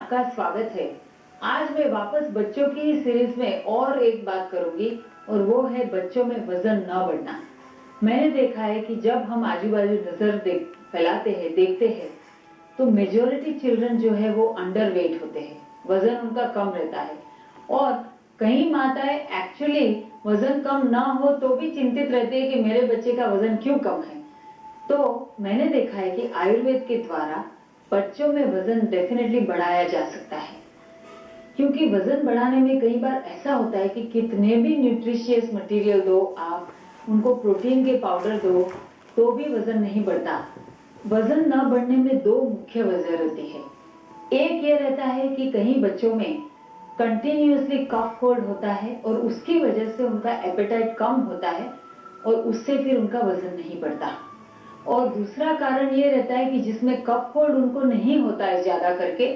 आपका स्वागत है। आज मैं वापस बच्चों की सीरीज में और एक बात करूंगी और वो है बच्चों में वजन न बढ़ना। मैंने देखा है कि जब हम आजू बाजू नजर फैलाते हैं, देखते हैं, तो मेजोरिटी चिल्ड्रन जो है वो अंडर वेट होते हैं, वजन उनका कम रहता है। और कई माताएं एक्चुअली वजन कम ना हो तो भी चिंतित रहती है कि मेरे बच्चे का वजन क्यों कम है। तो मैंने देखा है कि आयुर्वेद के द्वारा बच्चों में वजन डेफिनेटली बढ़ाया जा सकता है, क्योंकि वजन बढ़ाने में कई बार ऐसा होता है कि कितने भी न्यूट्रिशियस मटेरियल दो, आप उनको प्रोटीन के पाउडर दो, तो भी वजन नहीं बढ़ता। वजन न बढ़ने में दो मुख्य वजह रहती है। एक ये रहता है कि कहीं बच्चों में कंटिन्यूअसली कफ कोल्ड होता है और उसकी वजह से उनका एपेटाइट कम होता है और उससे फिर उनका वजन नहीं बढ़ता। और दूसरा कारण ये रहता है कि जिसमें कफ कोल्ड उनको नहीं होता है ज्यादा करके,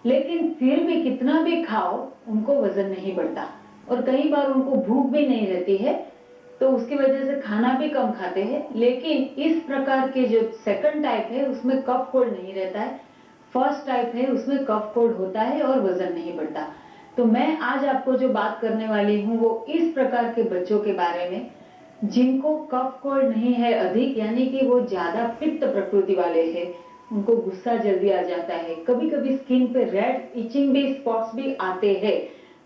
लेकिन फिर भी कितना भी खाओ उनको वजन नहीं बढ़ता और कई बार उनको भूख भी नहीं रहती है, तो उसकी वजह से खाना भी कम खाते हैं। लेकिन इस प्रकार के जो सेकंड टाइप है उसमें कफ कोल्ड नहीं रहता है, फर्स्ट टाइप है उसमें कफ कोल्ड होता है और वजन नहीं बढ़ता। तो मैं आज आपको जो बात करने वाली हूँ वो इस प्रकार के बच्चों के बारे में जिनको कफ कोल्ड नहीं है अधिक, यानी कि वो ज्यादा पित्त प्रकृति वाले हैं, उनको गुस्सा जल्दी आ जाता है, कभी कभी स्किन पे रेड इचिंग भी, स्पॉट्स भी आते हैं,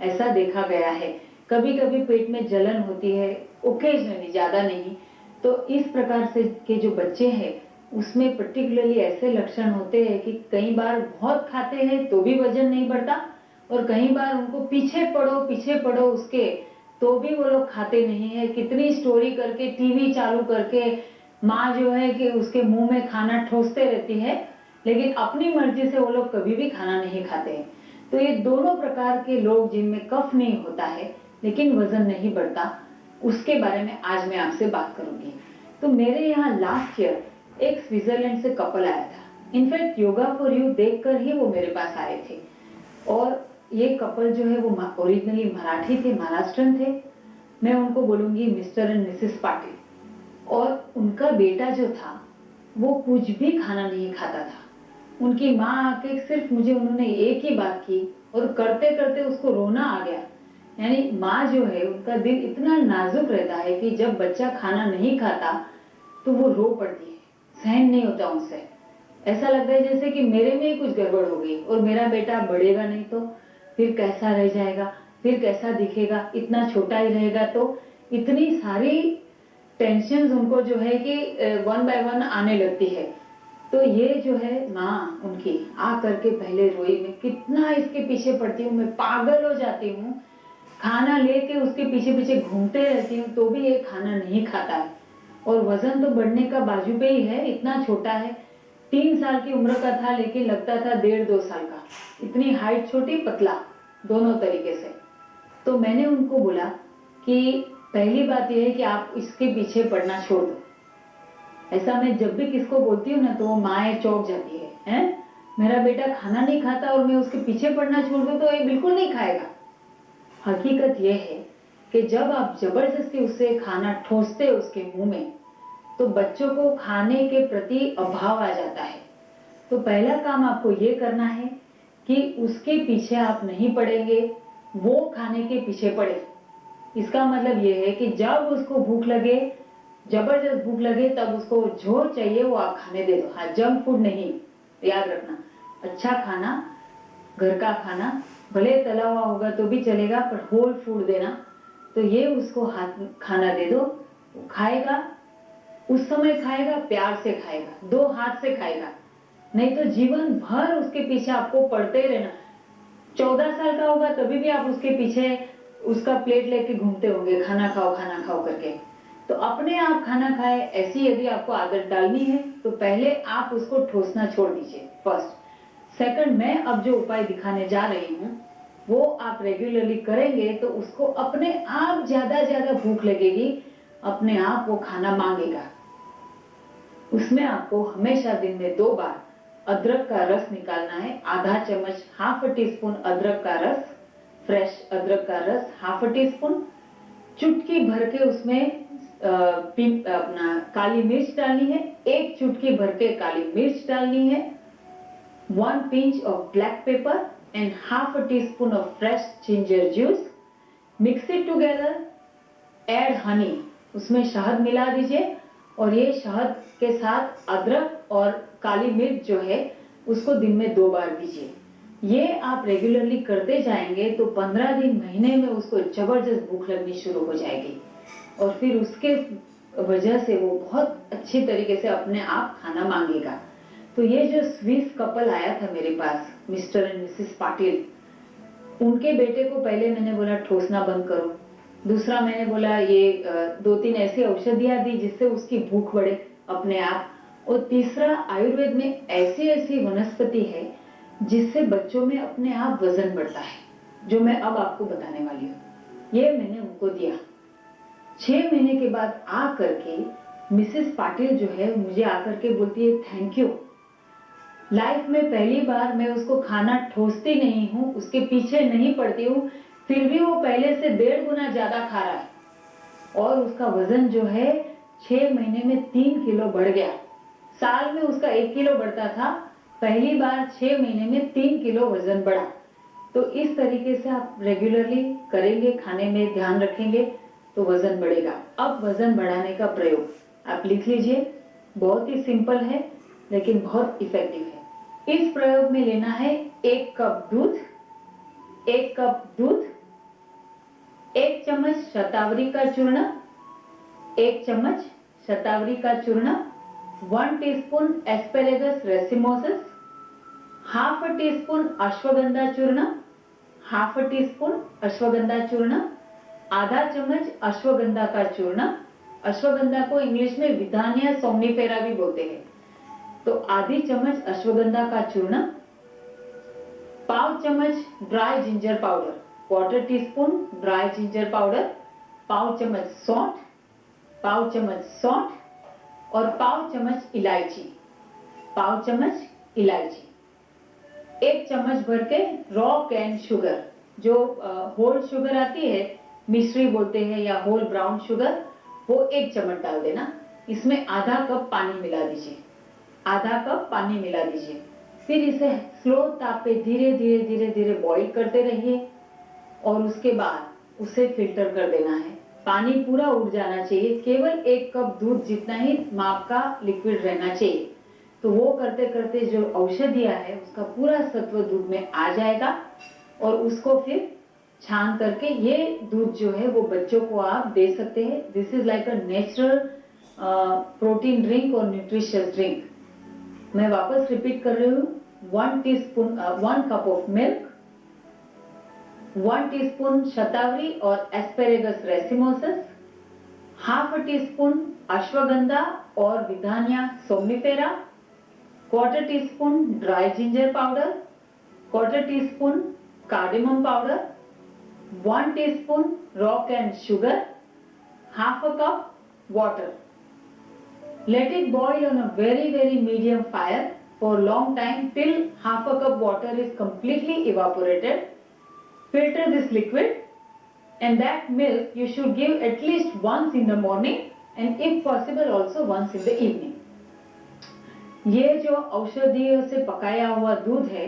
ऐसा देखा गया है। कभी कभी पेट में जलन होती है, ओकेजनली, ज्यादा नहीं। तो इस प्रकार से के जो बच्चे हैं उसमें पर्टिकुलरली ऐसे लक्षण होते हैं कि कई बार बहुत खाते हैं तो भी वजन नहीं बढ़ता और कई बार उनको पीछे पड़ो उसके तो भी वो लोग खाते नहीं है। कितनी स्टोरी करके, टीवी चालू करके माँ जो है कि उसके मुंह में खाना ठोसते रहती है, लेकिन अपनी मर्जी से वो लोग कभी भी खाना नहीं खाते हैं। तो ये दोनों प्रकार के लोग जिनमें कफ नहीं होता है लेकिन वजन नहीं बढ़ता, उसके बारे में आज मैं आपसे बात करूंगी। तो मेरे यहाँ लास्ट ईयर एक स्विट्जरलैंड से कपल आया था। इनफैक्ट योगा फॉर यू देखकर ही वो मेरे पास आए थे। और ये कपल जो है वो ओरिजिनली मराठी थे, महाराष्ट्रन थे। मैं उनको बोलूंगी मिस्टर एंड मिसेस पाटिल। और उनका बेटा जो था वो कुछ भी खाना नहीं खाता था। उनकी माँ आके सिर्फ मुझे उन्होंने एक ही बात की और करते करते उसको रोना आ गया। यानी माँ जो है उनका दिल इतना नाजुक रहता है कि जब बच्चा खाना नहीं खाता तो वो रो पड़ती है, सहन नहीं होता उनसे। ऐसा लगता है जैसे कि मेरे में ही कुछ गड़बड़ हो गई और मेरा बेटा बढ़ेगा नहीं तो फिर कैसा रह जाएगा, फिर कैसा दिखेगा, इतना छोटा ही रहेगा। तो इतनी सारी टेंशन उनको जो है कि वन बाय वन आने लगती है। तो ये जो है माँ उनकी आ करके पहले रोई, मैं कितना इसके पीछे पड़ती हूँ, मैं पागल हो जाती हूँ, खाना लेके उसके पीछे पीछे घूमते रहती हूँ तो भी ये खाना नहीं खाता है। और वजन तो बढ़ने का बाजू पे ही है, इतना छोटा है, 3 साल की उम्र का था लेकिन लगता था 1.5-2 साल का। इतनी हाइट छोटी, पतला, दोनों तरीके से। तो मैंने उनको बोला कि पहली बात यह है कि आप इसके पीछे पड़ना छोड़ दो। ऐसा मैं जब भी किसको बोलती हूँ ना तो वो माएँ चौंक जाती है, मेरा बेटा खाना नहीं खाता और मैं उसके पीछे पड़ना छोड़ दूँ तो ये बिल्कुल नहीं खाएगा। हकीकत यह है कि जब आप जबरदस्ती उससे खाना ठोसते उसके मुंह में तो बच्चों को खाने के प्रति अभाव आ जाता है। तो पहला काम आपको ये करना है कि उसके पीछे आप नहीं पड़ेंगे, वो खाने के पीछे पड़े। इसका मतलब ये है कि जब उसको भूख लगे, जबरदस्त भूख लगे, तब उसको जो चाहिए वो आप खाने दे दो। हाँ, जंक फूड नहीं, याद रखना। अच्छा खाना, घर का खाना, भले तला हुआ होगा तो भी चलेगा पर होल फूड देना। तो ये उसको हाथ खाना दे दो, वो खाएगा, उस समय खाएगा, प्यार से खाएगा, 2 हाथ से खाएगा, नहीं तो जीवन भर उसके पीछे आपको पड़ते ही रहना। 14 साल का होगा तभी भी आप उसके पीछे उसका प्लेट लेके घूमते होंगे, खाना खाओ करके। तो अपने आप खाना खाए, ऐसी यदि आपको आदत डालनी है तो पहले आप उसको ठोसना छोड़ दीजिए, फर्स्ट। सेकंड, मैं अब जो उपाय दिखाने जा रही हूँ वो आप रेगुलरली करेंगे तो उसको अपने आप ज्यादा भूख लगेगी, अपने आप वो खाना मांगेगा। उसमें आपको हमेशा दिन में 2 बार अदरक का रस निकालना है, आधा चम्मच, हाफ टी स्पून अदरक का रस, फ्रेश अदरक का रस हाफ टी स्पून, चुटकी भर के उसमें अपना काली मिर्च डालनी है, 1 चुटकी भर के काली मिर्च डालनी है, 1 pinch of black pepper, and half a teaspoon of fresh ginger juice. Mix it together. Add honey. उसमें शहद मिला दीजिए और ये शहद के साथ अदरक और काली मिर्च जो है उसको दिन में 2 बार दीजिए। ये आप रेगुलरली करते जाएंगे तो 15 दिन महीने में उसको जबरदस्त भूख लगनी शुरू हो जाएगी और फिर उसके वजह से वो बहुत अच्छी तरीके से अपने आप खाना मांगेगा। तो ये जो स्विस कपल आया था मेरे पास, मिस्टर एंड मिसेस पाटिल, उनके बेटे को पहले मैंने बोला ठोसना बंद करो, दूसरा मैंने बोला ये 2-3 ऐसी औषधियां दी जिससे उसकी भूख बढ़े अपने आप, और तीसरा आयुर्वेद में ऐसी ऐसी वनस्पति है जिससे बच्चों में अपने आप वजन बढ़ता है, जो मैं अब आपको बताने वाली हूँ। ये मैंने उनको दिया। 6 महीने के बाद आ करके मिसेस पाटिल जो है मुझे आकर के बोलती है थैंक यू। लाइफ में पहली बार मैं उसको खाना ठोसती नहीं हूँ, उसके पीछे नहीं पड़ती हूँ, फिर भी वो पहले से 1.5 गुना ज्यादा खा रहा है और उसका वजन जो है 6 महीने में 3 किलो बढ़ गया। साल में उसका 1 किलो बढ़ता था, पहली बार 6 महीने में 3 किलो वजन बढ़ा। तो इस तरीके से आप रेगुलरली करेंगे, खाने में ध्यान रखेंगे तो वजन बढ़ेगा। अब वजन बढ़ाने का प्रयोग आप लिख लीजिए, बहुत ही सिंपल है लेकिन बहुत इफेक्टिव है। इस प्रयोग में लेना है 1 कप दूध, 1 कप दूध, 1 चम्मच शतावरी का चूर्ण, 1 चम्मच शतावरी का चूर्ण, 1 teaspoon asparagus racemosus, half a teaspoon ashwagandha चूर्ण, हाफ अ टीस्पून अश्वगंधा चूर्ण, आधा चम्मच अश्वगंधा का चूर्ण। अश्वगंधा को इंग्लिश में विधानिया सोमनिफेरा भी बोलते हैं। तो आधी चम्मच अश्वगंधा का चूर्ण, पाव चम्मच dry ginger powder, quarter teaspoon dry ginger powder, पाव चम्मच सौंठ, पाव चम्मच सौंठ और पाव चम्मच इलायची, पाव चम्मच इलायची। 1 चम्मच भर के रॉ कैन शुगर, जो होल शुगर आती है, मिश्री बोलते हैं या होल ब्राउन शुगर, वो 1 चम्मच डाल देना। इसमें आधा कप पानी मिला दीजिए, आधा कप पानी मिला दीजिए। फिर इसे स्लो ताप पे धीरे धीरे धीरे धीरे बॉईल करते रहिए और उसके बाद उसे फिल्टर कर देना है। पानी पूरा उड़ जाना चाहिए, केवल 1 कप दूध जितना ही माप का लिक्विड रहना चाहिए। तो वो करते करते जो औषधियां है उसका पूरा सत्व दूध में आ जाएगा और उसको फिर छान करके ये दूध जो है वो बच्चों को आप दे सकते हैं। This is like a natural protein drink और न्यूट्रिशियस ड्रिंक। मैं वापस रिपीट कर रही हूँ, 1 cup of milk, 1 teaspoon shatavari और asparagus racemosus, half a teaspoon ashwagandha और Withania somnifera, quarter teaspoon dry ginger powder, quarter teaspoon cardamom powder, 1 teaspoon raw canned sugar, half a cup water. Let it boil on a very medium fire for a long time till half a cup water is completely evaporated. Filter this liquid and that milk you should give at least once in the morning and if possible also once in the evening. ये जो औषधियों से पकाया हुआ दूध है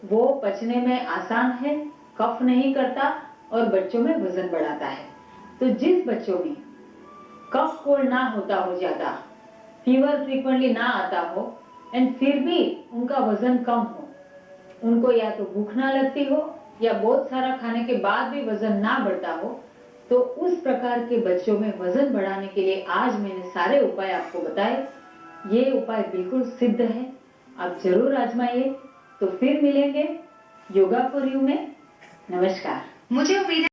वो पचने में आसान है, कफ नहीं करता और बच्चों में वजन बढ़ाता है। तो जिस बच्चों में कफ कोल्ड ना होता हो ज्यादा, फीवर फ्रीक्वेंटली ना आता हो एंड फिर भी उनका वजन कम हो, उनको या तो भूख ना लगती हो या बहुत सारा खाने के बाद भी वजन ना बढ़ता हो, तो उस प्रकार के बच्चों में वजन बढ़ाने के लिए आज मैंने सारे उपाय आपको बताए। ये उपाय बिल्कुल सिद्ध है, आप जरूर आजमाइए। तो फिर मिलेंगे योगा फॉर यू में। नमस्कार। मुझे उम्मीद है